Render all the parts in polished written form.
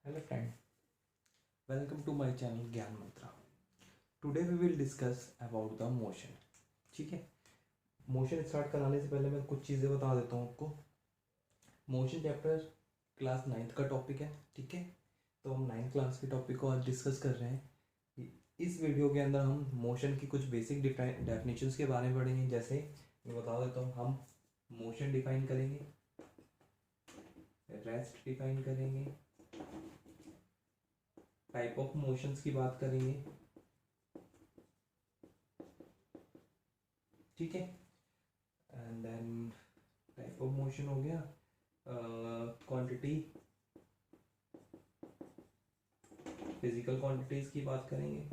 Hello friend, welcome to my channel ज्ञान मंत्रा. Today we will discuss about the motion. ठीक है. Motion start कराने से पहले मैं कुछ चीज़ें बता देता हूँ आपको. मोशन चैप्टर क्लास 9th का टॉपिक है. ठीक है. तो हम 9th क्लास के टॉपिक को आज डिस्कस कर रहे हैं. इस वीडियो के अंदर हम मोशन की कुछ बेसिक डेफिनेशंस के बारे में पढ़ेंगे. जैसे मैं बता देता हूँ, हम मोशन डिफाइन करेंगे, रेस्ट डिफाइन करेंगे, टाइप ऑफ मोशंस की बात करेंगे. ठीक है. And then type of motion हो गया, क्वांटिटी, फिजिकल क्वांटिटीज की बात करेंगे.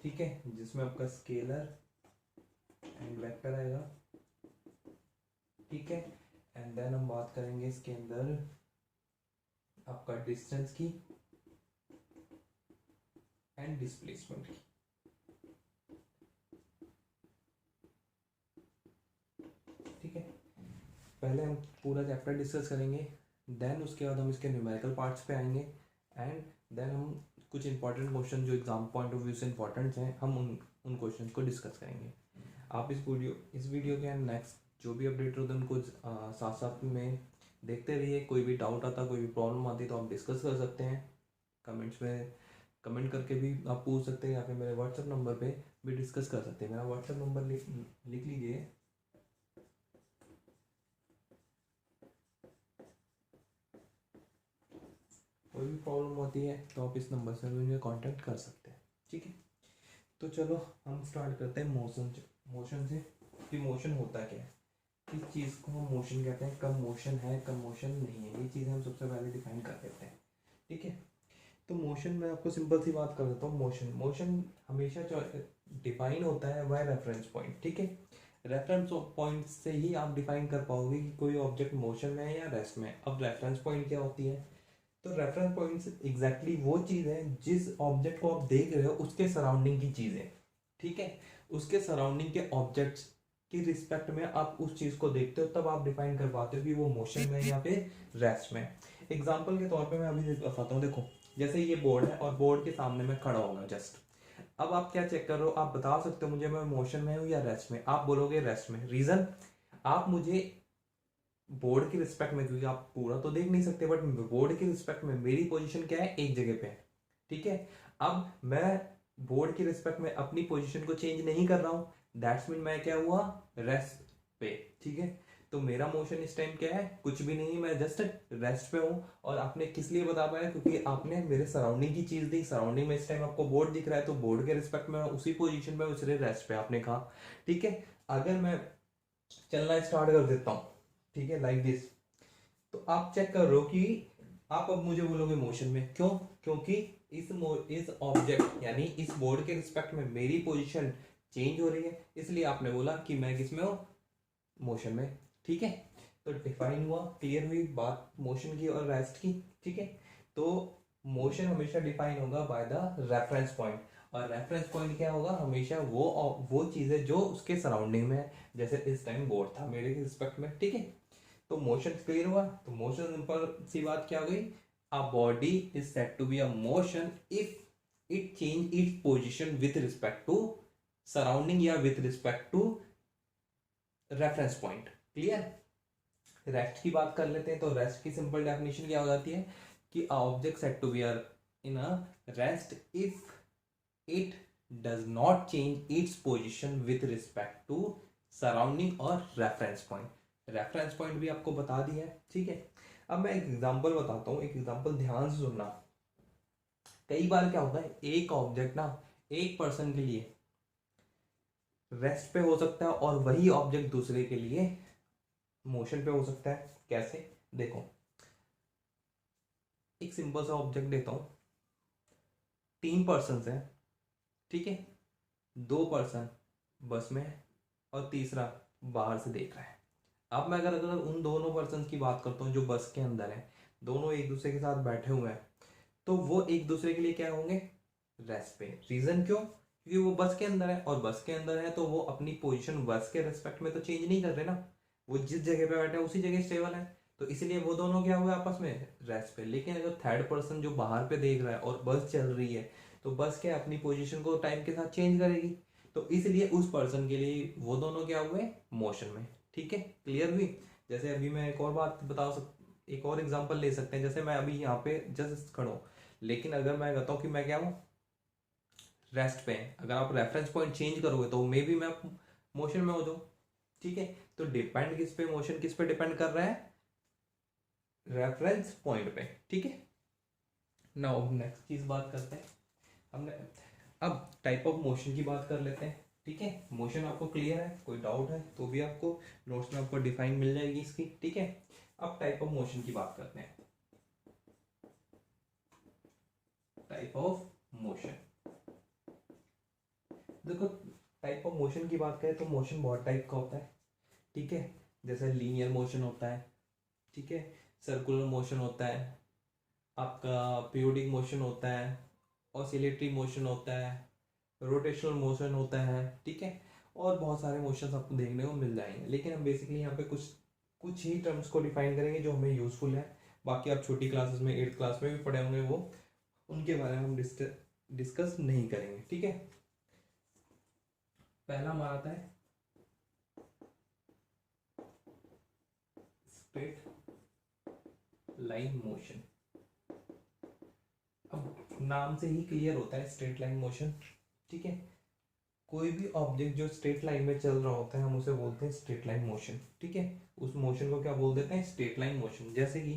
ठीक है, जिसमें आपका स्केलर एंड वेक्टर आएगा. ठीक है. एंड देन हम बात करेंगे इसके अंदर आपका डिस्टेंस की एंड डिस्प्लेसमेंट की. ठीक है. पहले हम पूरा चैप्टर डिस्कस करेंगे, देन उसके बाद हम इसके न्यूमेरिकल पार्ट्स पे आएंगे. एंड देन हम कुछ इंपॉर्टेंट क्वेश्चन जो एग्जाम पॉइंट ऑफ व्यू से इंपॉर्टेंट हैं, हम उन क्वेश्चन को डिस्कस करेंगे. आप इस वीडियो के नेक्स्ट जो भी अपडेट होते हैं उनको साथ साथ में देखते रहिए. कोई भी डाउट आता, कोई भी प्रॉब्लम आती तो आप डिस्कस कर सकते हैं. कमेंट्स में कमेंट करके भी आप पूछ सकते हैं, या फिर मेरे व्हाट्सएप नंबर पे भी डिस्कस कर सकते हैं. मेरा व्हाट्सएप नंबर लिख लीजिए. कोई भी प्रॉब्लम होती है तो आप इस नंबर से मुझे कांटेक्ट कर सकते हैं. ठीक है. तो चलो हम स्टार्ट करते हैं मोशन से कि मोशन होता क्या है, किस चीज़ को हम मोशन कहते हैं, कब मोशन है कब मोशन नहीं है. ये चीज़ें हम सबसे पहले डिफाइन कर देते हैं. ठीक है. तो मोशन में आपको सिंपल सी बात कर देता हूँ. मोशन हमेशा डिफाइन होता है बाय रेफरेंस पॉइंट. ठीक है. रेफरेंस पॉइंट से ही आप डिफाइन कर पाओगे कि कोई ऑब्जेक्ट मोशन में है या रेस्ट में. अब रेफरेंस पॉइंट क्या होती है? तो रेफरेंस पॉइंट एग्जैक्टली वो चीज़ है जिस ऑब्जेक्ट को आप देख रहे हो उसके सराउंडिंग की चीज़ें. ठीक है. उसके सराउंडिंग के ऑब्जेक्ट्स की रिस्पेक्ट में आप उस चीज़ को देखते हो, तब आप डिफाइन कर पाते हो कि वो मोशन में या फिर रेस्ट में. एग्जाम्पल के तौर पे मैं अभी बताता हूँ. देखो, जैसे ये बोर्ड है और बोर्ड के सामने मैं खड़ा होगा जस्ट. अब आप क्या चेक कर रहे हो? आप बता सकते हो मुझे मैं मोशन में हूँ या रेस्ट में. आप बोलोगे रेस्ट में. रीजन, आप मुझे बोर्ड की रिस्पेक्ट में, क्योंकि आप पूरा तो देख नहीं सकते, बट बोर्ड की रिस्पेक्ट में मेरी पोजीशन क्या है? एक जगह पे है. ठीक है. अब मैं बोर्ड की रिस्पेक्ट में अपनी पोजीशन को चेंज नहीं कर रहा हूं. दैट्स मीन मैं क्या हुआ? रेस्ट पे. ठीक है. तो मेरा मोशन इस टाइम क्या है? कुछ भी नहीं, मैं जस्ट रेस्ट पे हूं. और आपने किस लिए बता पाया? क्योंकि आपने मेरे सराउंडिंग की चीज दी. सराउंडिंग में इस टाइम आपको बोर्ड दिख रहा है, तो बोर्ड के रिस्पेक्ट में उसी पोजीशन पे, उसी रेस्ट पे आपने कहा. ठीक है. अगर मैं चलना स्टार्ट कर देता हूं, ठीक है, लाइक दिस, तो आप चेक कर रहे हो कि आप अब मुझे बोलोगे मोशन में. क्यों? क्योंकि इस ऑब्जेक्ट यानी इस बोर्ड के रिस्पेक्ट में मेरी पोजीशन चेंज हो रही है, इसलिए आपने बोला कि मैं किस में हूं? मोशन में. ठीक है. तो डिफाइन हुआ, क्लियर हुई बात मोशन की और रेस्ट की. ठीक है. तो मोशन हमेशा डिफाइन होगा बाय द रेफरेंस पॉइंट. और रेफरेंस पॉइंट क्या होगा? हमेशा वो चीज़ है जो उसके सराउंडिंग में है. जैसे इस टाइम बोर्ड था मेरे रिस्पेक्ट में. ठीक है. तो मोशन क्लियर हुआ. तो मोशन सिंपल सी बात क्या हो गई? A body is said to be a motion if it change its position with respect to surrounding या with respect to reference point. Clear. Rest की बात कर लेते हैं. तो रेस्ट की सिंपल डेफिनेशन क्या हो जाती है कि object said to be in a rest if it does not change its position with respect to surrounding और रेफरेंस पॉइंट. रेफरेंस पॉइंट भी आपको बता दिया है. ठीक है. अब मैं एक एग्जांपल बताता हूँ. एक एग्जांपल ध्यान से सुनना. कई बार क्या होता है, एक ऑब्जेक्ट ना एक पर्सन के लिए रेस्ट पे हो सकता है और वही ऑब्जेक्ट दूसरे के लिए मोशन पे हो सकता है. कैसे? देखो, एक सिंपल सा ऑब्जेक्ट देता हूं. 3 पर्सन हैं. ठीक है. 2 पर्सन बस में है और तीसरा बाहर से देख रहा है. अब मैं अगर अगर उन दोनों पर्सन की बात करता हूँ जो बस के अंदर है, दोनों एक दूसरे के साथ बैठे हुए हैं, तो वो एक दूसरे के लिए क्या होंगे? रेस्ट पे. रीजन क्यों? क्योंकि वो बस के अंदर है, और बस के अंदर है तो वो अपनी पोजीशन बस के रेस्पेक्ट में तो चेंज नहीं कर रहे ना. वो जिस जगह पे बैठे हैं उसी जगह स्टेबल है. तो इसलिए वो दोनों क्या हुए आपस में रेस्ट पे। लेकिन अगर थर्ड पर्सन जो बाहर पे देख रहा है और बस चल रही है, तो बस क्या अपनी पोजीशन को टाइम के साथ चेंज करेगी, तो इसलिए उस पर्सन के लिए वो दोनों क्या हुए मोशन में। ठीक है, क्लियर हुई। जैसे अभी मैं एक और बात एक और एग्जांपल ले सकते हैं। जैसे मैं अभी यहाँ पे जस्ट खड़ा हूँ, लेकिन अगर मैं कहता हूँ कि मैं क्या हूँ रेस्ट पे, अगर आप रेफरेंस पॉइंट चेंज करोगे तो मे बी मैं मोशन में हो जाऊँ। ठीक है, तो डिपेंड किस पे, मोशन किस पे डिपेंड कर रहा है, रेफरेंस पॉइंट पे। ठीक है, नाउ नेक्स्ट चीज बात करते हैं। हमने अब टाइप ऑफ मोशन की बात कर लेते हैं। ठीक है, मोशन आपको क्लियर है, कोई डाउट है तो भी आपको नोट्स में आपको डिफाइन मिल जाएगी इसकी। ठीक है, अब टाइप ऑफ मोशन की बात करते हैं। टाइप ऑफ मोशन, देखो टाइप ऑफ मोशन की बात करें तो मोशन बहुत टाइप का होता है। ठीक है, जैसे लीनियर मोशन होता है, ठीक है, सर्कुलर मोशन होता है, आपका पीरियोडिक मोशन होता है, ऑसिलेटरी मोशन होता है, रोटेशनल मोशन होता है। ठीक है, और बहुत सारे मोशंस आपको देखने को मिल जाएंगे। लेकिन हम बेसिकली यहाँ पे कुछ कुछ ही टर्म्स को डिफाइन करेंगे जो हमें यूजफुल है। बाकी आप छोटी क्लासेस में 8th क्लास में भी पढ़े होंगे, वो उनके बारे में हम डिस्कस नहीं करेंगे। ठीक है, पहला हमारा आता है स्ट्रेट लाइन मोशन। अब नाम से ही क्लियर होता है स्ट्रेट लाइन मोशन। ठीक है, कोई भी ऑब्जेक्ट जो स्ट्रेट लाइन में चल रहा होता है हम उसे बोलते हैं स्ट्रेट लाइन मोशन। ठीक है, उस मोशन को क्या बोल देते हैं, स्ट्रेट लाइन मोशन। जैसे कि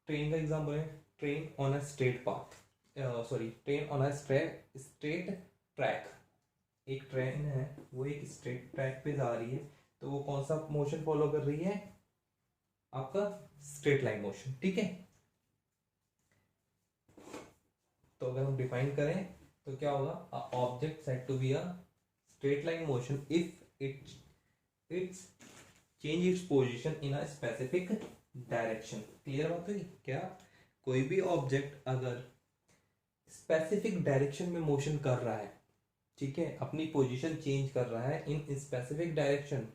ट्रेन का एग्जांपल है, train on a straight path, sorry train on a straight track. एक ट्रेन है वो एक स्ट्रेट ट्रैक पे जा रही है, तो वो कौन सा मोशन फॉलो कर रही है, आपका स्ट्रेट लाइन मोशन। ठीक है, तो अगर हम डिफाइन करें तो क्या होगा, object said to be a straight line motion if its change its position in a specific direction. Clear बात हुई क्या, कोई भी ऑब्जेक्ट अगर स्पेसिफिक डायरेक्शन में मोशन कर रहा है, ठीक है, अपनी पोजीशन चेंज कर रहा है इन स्पेसिफिक डायरेक्शन,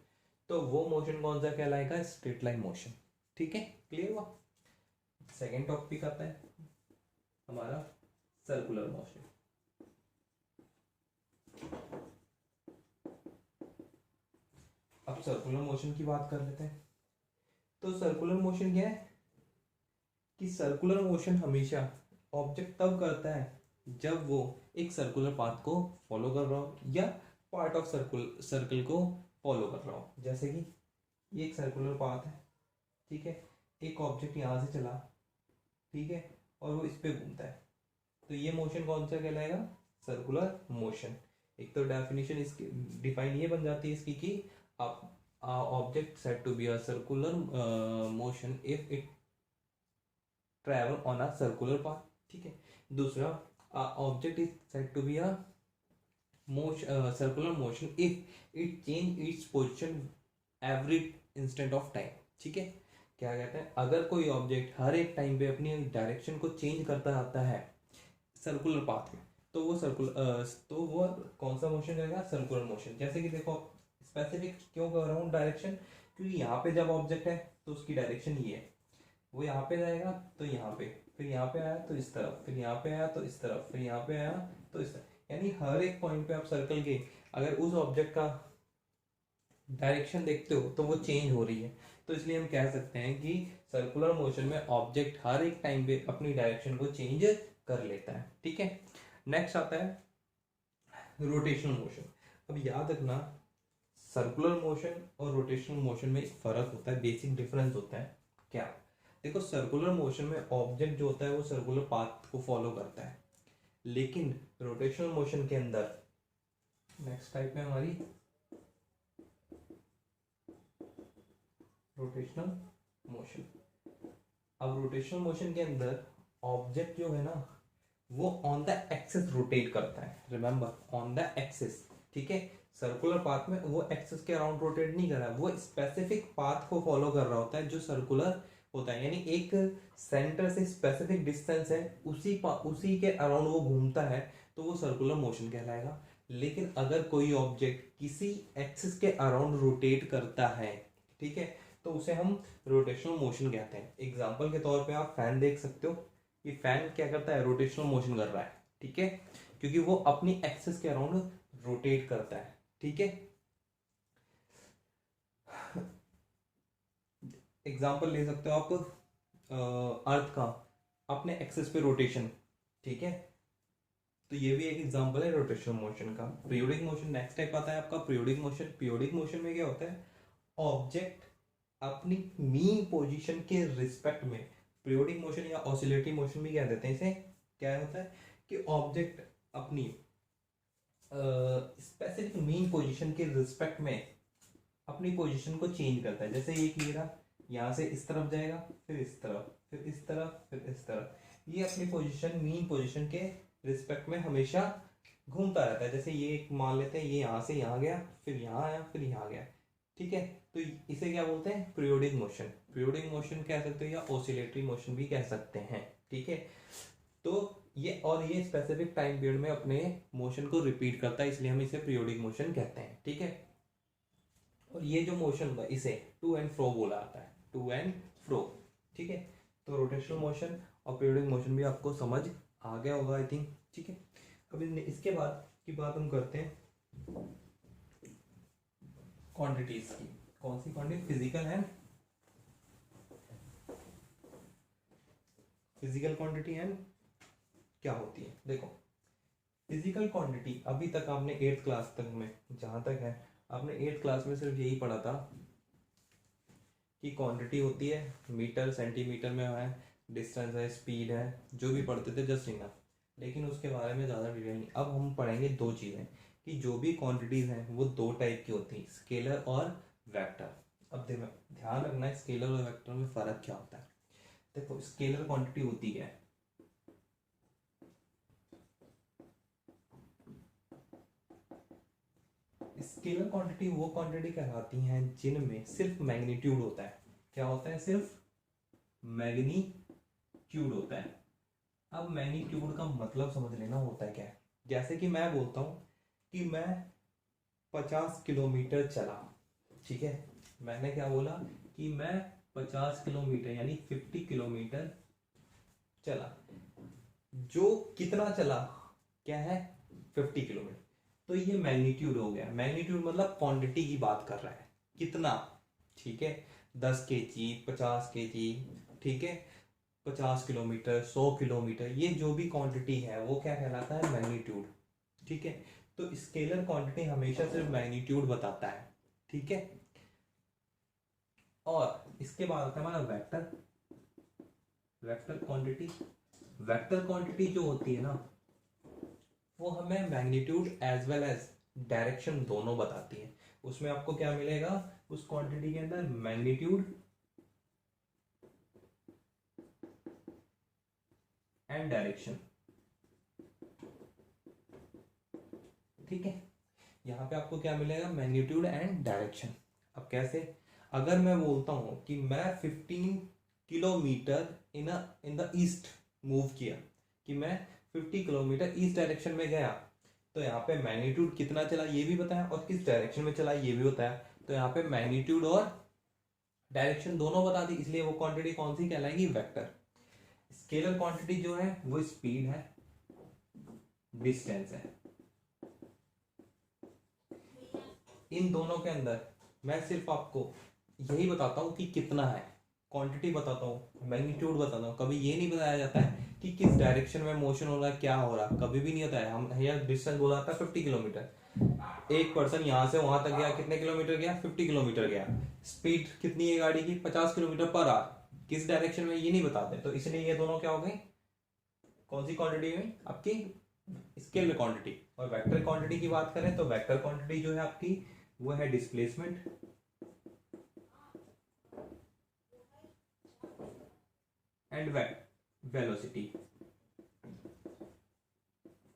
तो वो मोशन कौन सा कहलाएगा, स्ट्रेट लाइन मोशन। ठीक है, क्लियर हुआ। सेकेंड टॉपिक आता है हमारा सर्कुलर मोशन। अब सर्कुलर मोशन की बात कर लेते हैं। तो सर्कुलर मोशन क्या है कि सर्कुलर मोशन हमेशा ऑब्जेक्ट तब करता है जब वो एक सर्कुलर पाथ को फॉलो कर रहा हो या पार्ट ऑफ सर्कल को फॉलो कर रहा हो। जैसे कि ये एक सर्कुलर पाथ है, ठीक है, एक ऑब्जेक्ट यहाँ से चला, ठीक है, और वो इस पे घूमता है, तो ये मोशन कौन सा कहलाएगा, सर्कुलर मोशन। एक तो डेफिनेशन इसकी डिफाइन ये बन जाती है इसकी कि object said to be a circular motion if it travel on a circular path. ठीक है, दूसरा object is said to be a circular motion if it change its position every instant of time. ठीक है, क्या कहते हैं, अगर कोई ऑब्जेक्ट हर एक टाइम पे अपनी डायरेक्शन को चेंज करता आता है सर्कुलर पाथ में, तो वो कौन सा मोशन रहेगा, सर्कुलर मोशन। जैसे कि देखो स्पेसिफिक क्यों कर रहा हूँ डायरेक्शन, क्योंकि यहाँ पे जब ऑब्जेक्ट है तो उसकी डायरेक्शन ये है, वो यहाँ पे जाएगा तो यहाँ पे, फिर यहाँ पे आया तो इस तरफ, फिर यहाँ पे आया तो इस तरफ, फिर यहाँ पे आया तो इस तरफ, यानी हर एक पॉइंट पे आप सर्कल के अगर उस ऑब्जेक्ट का डायरेक्शन देखते हो तो वो चेंज हो रही है। तो इसलिए हम कह सकते हैं कि सर्कुलर मोशन में ऑब्जेक्ट हर एक टाइम पे अपनी डायरेक्शन को चेंज कर लेता है। ठीक है, नेक्स्ट आता है रोटेशनल मोशन। अब याद रखना सर्कुलर मोशन और रोटेशनल मोशन में एक फर्क होता है, बेसिक डिफरेंस होता है। क्या, देखो सर्कुलर मोशन में ऑब्जेक्ट जो होता है वो सर्कुलर पाथ को फॉलो करता है, लेकिन रोटेशनल मोशन के अंदर नेक्स्ट टाइप है हमारी रोटेशनल मोशन। अब रोटेशनल मोशन के अंदर ऑब्जेक्ट जो है ना वो ऑन द एक्सिस रोटेट करता है, रिमेंबर ऑन द एक्सिस। ठीक है, सर्कुलर पाथ में वो एक्सिस के अराउंड रोटेट नहीं कर रहा है, वो स्पेसिफिक पाथ को फॉलो कर रहा होता है जो सर्कुलर होता है, यानी एक सेंटर से स्पेसिफिक डिस्टेंस है उसी के अराउंड वो घूमता है, तो वो सर्कुलर मोशन कहलाएगा। लेकिन अगर कोई ऑब्जेक्ट किसी एक्सिस के अराउंड रोटेट करता है, ठीक है, तो उसे हम रोटेशनल मोशन कहते हैं। एग्जाम्पल के तौर पे आप फैन देख सकते हो, ये फैन क्या करता है, रोटेशनल मोशन कर रहा है, ठीक है, क्योंकि वो अपनी एक्सिस के अराउंड रोटेट करता है, ठीक है। एग्जाम्पल ले सकते हो आप अर्थ का अपने एक्सिस पे रोटेशन, ठीक है, तो ये भी एक एग्जांपल है रोटेशनल मोशन का। पीरियोडिक मोशन नेक्स्ट टाइप आता है आपका पीरियोडिक मोशन। पीरियोडिक मोशन में क्या होता है, ऑब्जेक्ट अपनी मीन पोजीशन के रिस्पेक्ट में, पीरियोडिक मोशन या ऑसिलेटरी मोशन भी कह देते हैं इसे, क्या होता है कि ऑब्जेक्ट अपनी स्पेसिफिक मीन पोजीशन के रिस्पेक्ट में अपनी पोजीशन को चेंज करता है। जैसे ये कि यहाँ से इस तरफ जाएगा, फिर इस तरफ, फिर इस तरफ, फिर इस तरफ, ये अपनी पोजीशन मीन पोजीशन के रिस्पेक्ट में हमेशा घूमता रहता है। जैसे ये मान लेते हैं ये यहाँ से यहाँ गया, फिर यहाँ आया, फिर यहाँ गया, ठीक है, तो इसे क्या बोलते हैं, पीरियोडिक मोशन। पीरियोडिक मोशन कह सकते हो या ऑसिलेटरी मोशन भी कह सकते हैं, ठीक है। तो ये स्पेसिफिक टाइम पीरियड में अपने मोशन को रिपीट करता है, इसलिए हम इसे पीरियोडिक मोशन कहते हैं, ठीक है। और ये जो मोशन होगा इसे टू एंड फ्रो बोला जाता है, टू एंड फ्रो, ठीक है। तो रोटेशनल मोशन और पीरियोडिक मोशन भी आपको समझ आ गया होगा आई थिंक, ठीक है। अब इसके बाद की बात हम करते हैं क्वांटिटीज की। कौन सी quantity, physical and physical quantity and क्या होती है। देखो फिजिकल क्वांटिटी अभी तक आपने 8th क्लास तक में, जहां तक है आपने 8th क्लास में सिर्फ यही पढ़ा था कि क्वांटिटी होती है मीटर सेंटीमीटर में है, डिस्टेंस है, स्पीड है, जो भी पढ़ते थे जस्ट इनफ, लेकिन उसके बारे में ज़्यादा डिटेल नहीं। अब हम पढ़ेंगे दो चीज़ें कि जो भी क्वांटिटीज़ हैं वो दो टाइप की होती हैं, स्केलर और वेक्टर। अब ध्यान रखना है स्केलर और वेक्टर में फ़र्क क्या होता है। देखो स्केलर क्वांटिटी होती है स्केलर क्वांटिटी वो क्वांटिटी कहलाती हैं जिनमें सिर्फ मैग्नीट्यूड होता है। क्या होता है, सिर्फ मैग्नीट्यूड होता है। अब मैग्नीट्यूड का मतलब समझ लेना होता है क्या है। जैसे कि मैं बोलता हूँ कि मैं 50 किलोमीटर चला, ठीक है, मैंने क्या बोला कि मैं 50 किलोमीटर यानी 50 किलोमीटर चला। जो कितना चला क्या है, 50 किलोमीटर, तो ये मैग्नीट्यूड हो गया। मैग्नीट्यूड मतलब क्वांटिटी की बात कर रहा है, कितना, ठीक है, 10 kg, 50 kg, ठीक है, 50 किलोमीटर, 100 किलोमीटर, ये जो भी क्वांटिटी है वो क्या कहलाता है, मैग्नीट्यूड, ठीक है। तो स्केलर क्वांटिटी हमेशा सिर्फ मैग्नीट्यूड बताता है, ठीक है। और इसके बाद आता है हमारा vector. Vector quantity, vector quantity जो होती है ना वो हमें magnitude as well as direction दोनों बताती है। उसमें आपको क्या मिलेगा, उस क्वांटिटी के अंदर मैग्नीट्यूड एंड डायरेक्शन, ठीक है। यहाँ पे आपको क्या मिलेगा, मैग्नीट्यूड एंड डायरेक्शन। अब कैसे, अगर मैं बोलता हूँ कि मैं 15 kilometre in the east move किया, कि मैं 50 किलोमीटर ईस्ट डायरेक्शन में गया, तो यहाँ पे मैग्नीट्यूड कितना चला ये भी बताया और किस डायरेक्शन में चला ये भी बताया। तो यहाँ पे मैग्नीट्यूड और डायरेक्शन दोनों बता दी, इसलिए वो क्वांटिटी कौन सी कहलाएगी, वेक्टर। स्केलर क्वांटिटी जो है वो स्पीड है, डिस्टेंस है। इन दोनों के अंदर मैं सिर्फ आपको यही बताता हूँ कि कितना है, क्वांटिटी बताता हूँ, मैग्नीट्यूड बताता हूँ। कभी ये नहीं बताया जाता है कि किस डायरेक्शन में मोशन हो रहा है, क्या हो रहा है, कभी भी नहीं होता है। हम यार डिस्टेंस बोला था 50 किलोमीटर, एक पर्सन यहाँ से वहां तक गया, कितने किलोमीटर गया, 50 किलोमीटर गया। स्पीड कितनी है गाड़ी की, 50 किलोमीटर पर आवर, किस डायरेक्शन में ये नहीं बताते। तो इसलिए ये दोनों क्या हो गई, कौन सी क्वांटिटी हुई आपकी, स्केलर क्वांटिटी। और वेक्टर क्वांटिटी की बात करें तो वेक्टर क्वांटिटी जो है आपकी वो है डिस्प्लेसमेंट एंड वेलोसिटी,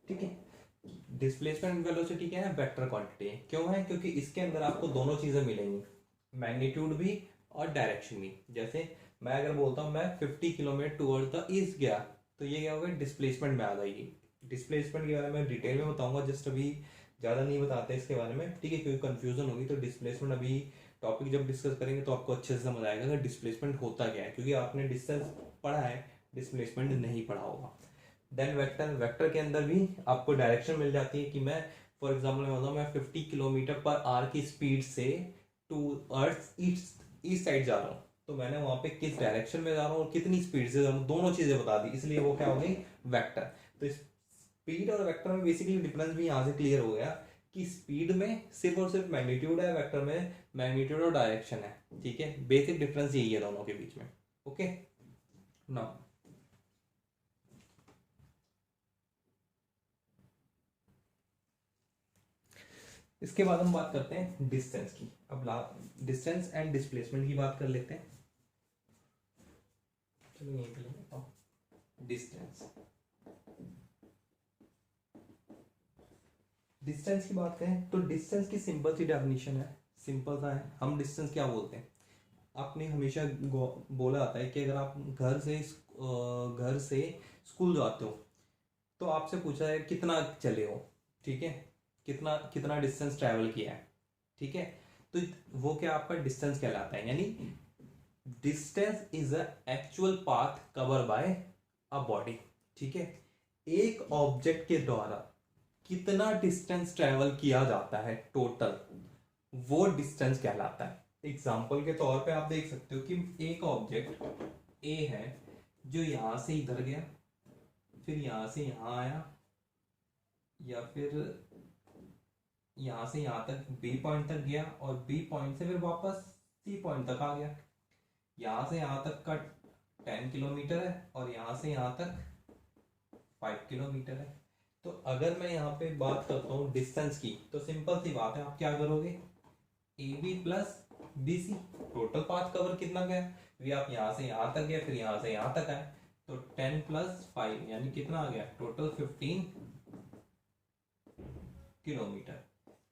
ठीक है। डिस्प्लेसमेंट एंड वेलोसिटी क्या है, वेक्टर क्वांटिटी है। क्यों है, क्योंकि इसके अंदर आपको दोनों चीजें मिलेंगी, मैग्नीट्यूड भी और डायरेक्शन भी। जैसे मैं अगर बोलता हूँ मैं 50 किलोमीटर टुवर्ड द ईस्ट गया, तो ये क्या होगा, डिस्प्लेसमेंट में आ जाएगी। डिस्प्लेसमेंट के बारे में डिटेल में बताऊंगा, जस्ट अभी ज़्यादा नहीं बताते इसके बारे में, ठीक है, क्योंकि कंफ्यूजन होगी। तो डिस्प्लेसमेंट अभी टॉपिक जब डिस्कस करेंगे तो आपको अच्छे से समझ आएगा कि डिस्प्लेसमेंट होता क्या है, क्योंकि आपने डिस्टेंस पढ़ा है, डिस्प्लेसमेंट नहीं पढ़ा होगा। देन वेक्टर, वेक्टर के अंदर भी आपको डायरेक्शन मिल जाती है कि मैं फॉर एग्जाम्पल मैं बताऊँ, मैं 50 किलोमीटर पर आवर की स्पीड से टू अर्थ ईस्ट साइड जा रहा हूँ, तो मैंने वहां पे किस डायरेक्शन में जा रहा हूँ और कितनी स्पीड से जा रहा हूँ, दोनों चीजें बता दी, इसलिए वो क्या हो गई वेक्टर। तो स्पीड और वेक्टर में बेसिकली डिफरेंस भी यहाँ से क्लियर हो गया कि स्पीड में सिर्फ और सिर्फ मैग्नीट्यूड है, वेक्टर में मैग्नीट्यूड और डायरेक्शन है। ठीक है, बेसिक डिफरेंस यही है दोनों के बीच में। ओके नाउ इसके बाद हम बात करते हैं डिस्टेंस की। अब डिस्टेंस एंड डिस्प्लेसमेंट की बात कर लेते हैं। चलो यहीं पे लेंगे डिस्टेंस। डिस्टेंस की बात करें तो डिस्टेंस की सिंपल सी डेफिनेशन है, सिंपल सा है। हम डिस्टेंस क्या बोलते हैं, आपने हमेशा बोला आता है कि अगर आप घर से स्कूल जाते हो तो आपसे पूछा है कितना चले हो, ठीक है, कितना कितना डिस्टेंस ट्रैवल किया है, ठीक है, तो वो क्या आपका डिस्टेंस कहलाता है। यानी distance is a actual path cover by a body. ठीक है, एक ऑब्जेक्ट के द्वारा कितना डिस्टेंस ट्रैवल किया जाता है टोटल, वो डिस्टेंस कहलाता है। एग्जाम्पल के तौर पे आप देख सकते हो कि एक ऑब्जेक्ट ए है जो यहां से इधर गया, फिर यहां से यहां आया, या फिर यहां से यहां तक बी पॉइंट तक गया, और बी पॉइंट से फिर वापस सी पॉइंट तक आ गया। यहां से यहां तक का 10 किलोमीटर है और यहां से यहां तक 5 किलोमीटर है। तो अगर मैं यहाँ पे बात करता हूँ डिस्टेंस की, तो सिंपल सी बात है, आप क्या करोगे, A B plus B C, total path cover कितना गया, क्योंकि आप यहाँ से यहाँ तक गए फिर यहाँ से यहाँ तक आए, तो 10 प्लस 5 यानी कितना आ गया, टोटल 15 किलोमीटर।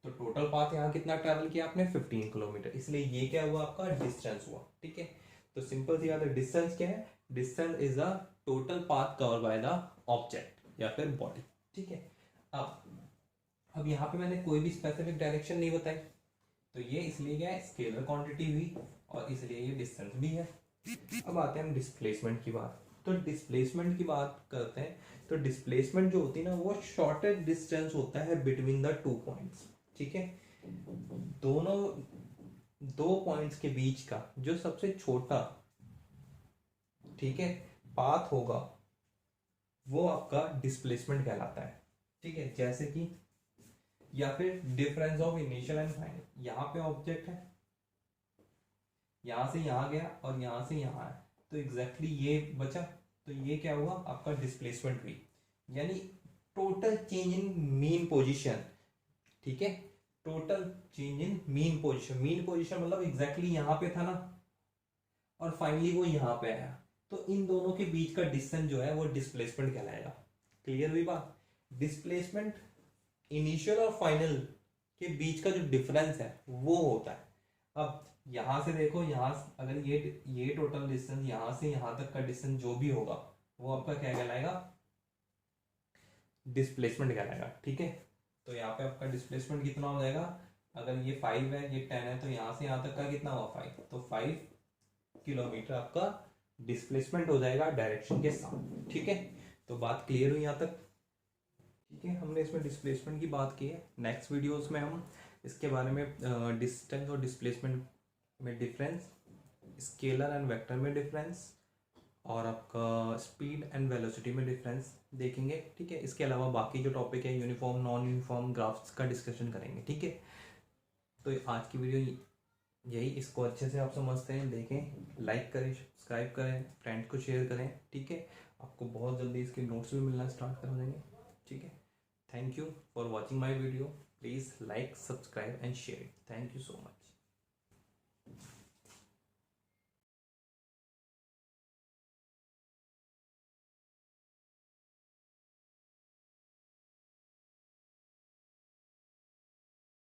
तो टोटल पाथ यहाँ कितना ट्रैवल किया आपने, 15 किलोमीटर, इसलिए ये क्या हुआ आपका डिस्टेंस हुआ। ठीक है, तो सिंपल सी बात है, डिस्टेंस क्या है, distance is a total path cover by the object या फिर बॉडी। ठीक है, अब यहाँ पे मैंने कोई भी स्पेसिफिक डायरेक्शन नहीं बताई, तो ये इसलिए क्या है, स्केलर क्वांटिटी हुई और इसलिए ये डिस्टेंस भी है। अब आते हैं हम डिस्प्लेसमेंट की बात। तो डिस्प्लेसमेंट की बात करते हैं, तो डिस्प्लेसमेंट जो होती है ना, वो शॉर्टेस्ट डिस्टेंस होता है बिटवीन द टू पॉइंट्स। ठीक है, दोनों दो पॉइंट्स के बीच का जो सबसे छोटा, ठीक है, पाथ होगा वो आपका डिस्प्लेसमेंट कहलाता है। ठीक है, जैसे कि या फिर difference of initial and final, यहाँ पे ऑब्जेक्ट है, यहां से यहां गया और यहां से यहां आया, तो एग्जैक्टली ये बचा, तो ये क्या हुआ आपका डिस्प्लेसमेंट हुई, यानी total change in mean position. ठीक है, total change in mean position, mean position मतलब एग्जैक्टली यहां पे था ना, और फाइनली वो यहां पे आया, तो इन दोनों के बीच का डिस्टेंस जो है वो डिस्प्लेसमेंट कहलाएगा। क्लियर हुई बात, डिस्प्लेसमेंट इनिशियल और फाइनल के बीच का जो डिफरेंस है वो होता है। अब यहां से देखो, यहां अगर ये टोटल डिस्टेंस यहां से यहां तक का डिस्टेंस जो भी होगा वो आपका क्या कहलाएगा, डिस्प्लेसमेंट कहलाएगा। ठीक है, तो यहाँ पे आपका डिस्प्लेसमेंट कितना हो जाएगा, अगर ये 5 है ये 10 है, तो यहां से यहां तक का कितना हुआ 5, तो 5 किलोमीटर आपका डिस्प्लेसमेंट हो जाएगा डायरेक्शन के साथ। ठीक है, तो बात क्लियर हुई यहाँ तक। ठीक है, हमने इसमें डिस्प्लेसमेंट की बात की है। नेक्स्ट वीडियोस में हम इसके बारे में डिस्टेंस और डिस्प्लेसमेंट में डिफरेंस, स्केलर एंड वेक्टर में डिफरेंस, और आपका स्पीड एंड वेलोसिटी में डिफरेंस देखेंगे। ठीक है, इसके अलावा बाकी जो टॉपिक है यूनिफॉर्म नॉन यूनिफॉर्म ग्राफ्स का डिस्कशन करेंगे। ठीक है, तो आज की वीडियो यही, इसको अच्छे से आप समझते हैं, देखें, लाइक करें, सब्सक्राइब करें, फ्रेंड को शेयर करें। ठीक है, आपको बहुत जल्दी इसके नोट्स भी मिलना स्टार्ट कर देंगे। ठीक है, thank you for watching my video, please like, subscribe and share. Thank you so much.